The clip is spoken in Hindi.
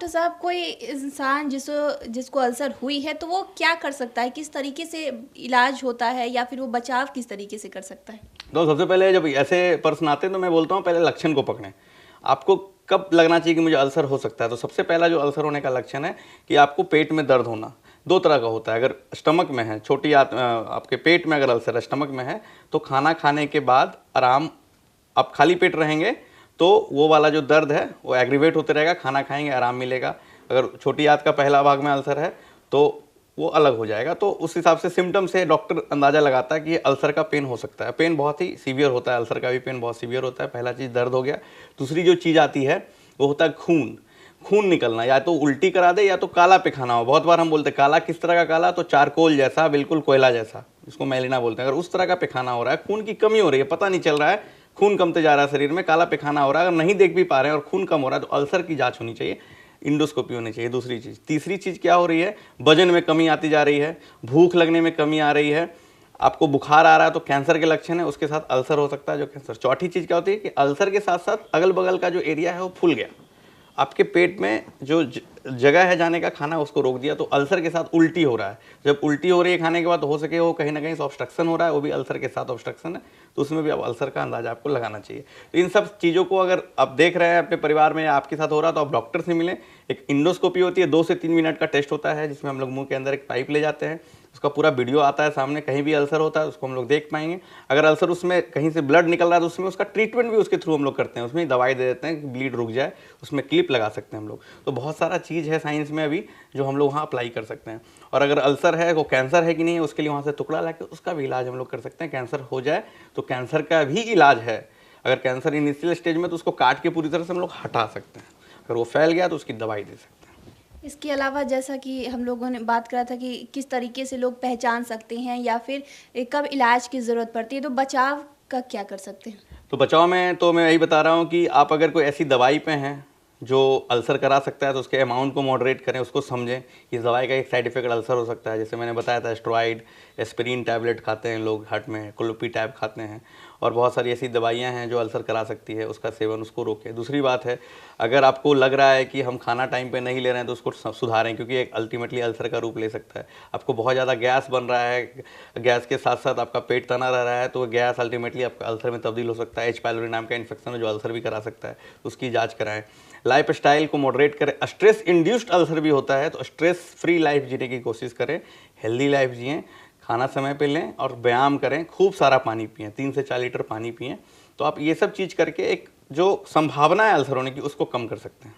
साहब कोई इंसान जिसको अल्सर हुई है तो वो क्या कर सकता है, किस तरीके से इलाज होता है या फिर वो बचाव किस तरीके से कर सकता है? तो सबसे पहले जब ऐसे पर्सन आते हैं तो मैं बोलता हूँ पहले लक्षण को पकड़ें। आपको कब लगना चाहिए कि मुझे अल्सर हो सकता है? तो सबसे पहला जो अल्सर होने का लक्षण है कि आपको पेट में दर्द होना। दो तरह का होता है, अगर स्टमक में है, आपके पेट में अगर अल्सर है, स्टमक में है, तो खाना खाने के बाद आराम, आप खाली पेट रहेंगे तो वो वाला जो दर्द है वो एग्रीवेट होते रहेगा, खाना खाएंगे आराम मिलेगा। अगर छोटी आंत का पहला भाग में अल्सर है तो वो अलग हो जाएगा। तो उस हिसाब से सिम्टम से डॉक्टर अंदाज़ा लगाता है कि ये अल्सर का पेन हो सकता है। पेन बहुत ही सीवियर होता है, अल्सर का भी पेन बहुत सीवियर होता है। पहला चीज़ दर्द हो गया। दूसरी जो चीज़ आती है वो होता है खून। खून निकलना, या तो उल्टी करा दे या तो काला पेखाना हो। बहुत बार हम बोलते हैं काला, किस तरह का काला? तो चारकोल जैसा, बिल्कुल कोयला जैसा, इसको मैलिना बोलते हैं। अगर उस तरह का पेखाना हो रहा है, खून की कमी हो रही है, पता नहीं चल रहा है, खून कमते जा रहा है शरीर में, काला पेखाना हो रहा है, अगर नहीं देख भी पा रहे हैं और खून कम हो रहा है तो अल्सर की जांच होनी चाहिए, इंडोस्कोपी होनी चाहिए। दूसरी चीज़, तीसरी चीज़ क्या हो रही है? वजन में कमी आती जा रही है, भूख लगने में कमी आ रही है, आपको बुखार आ रहा है तो कैंसर के लक्षण है, उसके साथ अल्सर हो सकता है जो कैंसर। चौथी चीज़ क्या होती है कि अल्सर के साथ साथ अगल बगल का जो एरिया है वो फूल गया, आपके पेट में जो जगह है जाने का, खाना उसको रोक दिया, तो अल्सर के साथ उल्टी हो रहा है। जब उल्टी हो रही है खाने के बाद तो हो सके वो कहीं ना कहीं से ऑब्स्ट्रक्शन हो रहा है, वो भी अल्सर के साथ ऑब्स्ट्रक्शन है, तो उसमें भी अब अल्सर का अंदाजा आपको लगाना चाहिए। तो इन सब चीज़ों को अगर आप देख रहे हैं अपने परिवार में या आपके साथ हो रहा है तो आप डॉक्टर से मिलें। एक इंडोस्कोपी होती है, 2 से 3 मिनट का टेस्ट होता है जिसमें हम लोग मुंह के अंदर एक पाइप ले जाते हैं, उसका पूरा वीडियो आता है सामने, कहीं भी अल्सर होता है उसको हम लोग देख पाएंगे। अगर अल्सर उसमें कहीं से ब्लड निकल रहा है तो उसमें उसका ट्रीटमेंट भी उसके थ्रू हम लोग करते हैं, उसमें दवाई दे देते हैं कि ब्लीड रुक जाए, उसमें क्लिप लगा सकते हैं हम लोग। तो बहुत सारा चीज़ है साइंस में अभी जो हम लोग वहाँ अप्लाई कर सकते हैं। और अगर अल्सर है, वो कैंसर है कि नहीं है, उसके लिए वहाँ से टुकड़ा लाके उसका भी इलाज हम लोग कर सकते हैं। कैंसर हो जाए तो कैंसर का भी इलाज है। अगर कैंसर इनिशियल स्टेज में तो उसको काट के पूरी तरह से हम लोग हटा सकते हैं, अगर वो फैल गया तो उसकी दवाई दे सकते हैं। इसके अलावा जैसा कि हम लोगों ने बात करा था कि किस तरीके से लोग पहचान सकते हैं या फिर कब इलाज की ज़रूरत पड़ती है, तो बचाव का क्या कर सकते हैं? तो बचाव में तो मैं यही बता रहा हूँ कि आप अगर कोई ऐसी दवाई पे हैं जो अल्सर करा सकता है तो उसके अमाउंट को मॉडरेट करें, उसको समझें। इस दवाई का एक साइड इफेक्ट अल्सर हो सकता है, जैसे मैंने बताया था स्टेरॉइड, एस्पिरिन टैबलेट खाते हैं लोग हार्ट में, क्लोपी टैब खाते हैं, और बहुत सारी ऐसी दवाइयाँ हैं जो अल्सर करा सकती है, उसका सेवन, उसको रोकें। दूसरी बात है, अगर आपको लग रहा है कि हम खाना टाइम पे नहीं ले रहे हैं तो उसको सुधारें, क्योंकि एक अल्टीमेटली अल्सर का रूप ले सकता है। आपको बहुत ज़्यादा गैस बन रहा है, गैस के साथ साथ आपका पेट तना रह रहा है, तो गैस अल्टीमेटली आपका अल्सर में तब्दील हो सकता है। एच पाइलोरी नाम का इन्फेक्शन है जो अल्सर भी करा सकता है, उसकी जाँच कराएँ। लाइफ स्टाइल को मॉडरेट करें। स्ट्रेस इंड्यूस्ड अल्सर भी होता है तो स्ट्रेस फ्री लाइफ जीने की कोशिश करें, हेल्दी लाइफ जिएं, खाना समय पे लें और व्यायाम करें, खूब सारा पानी पिएं, 3 से 4 लीटर पानी पिएं। तो आप ये सब चीज़ करके एक जो संभावना है अल्सर होने की उसको कम कर सकते हैं।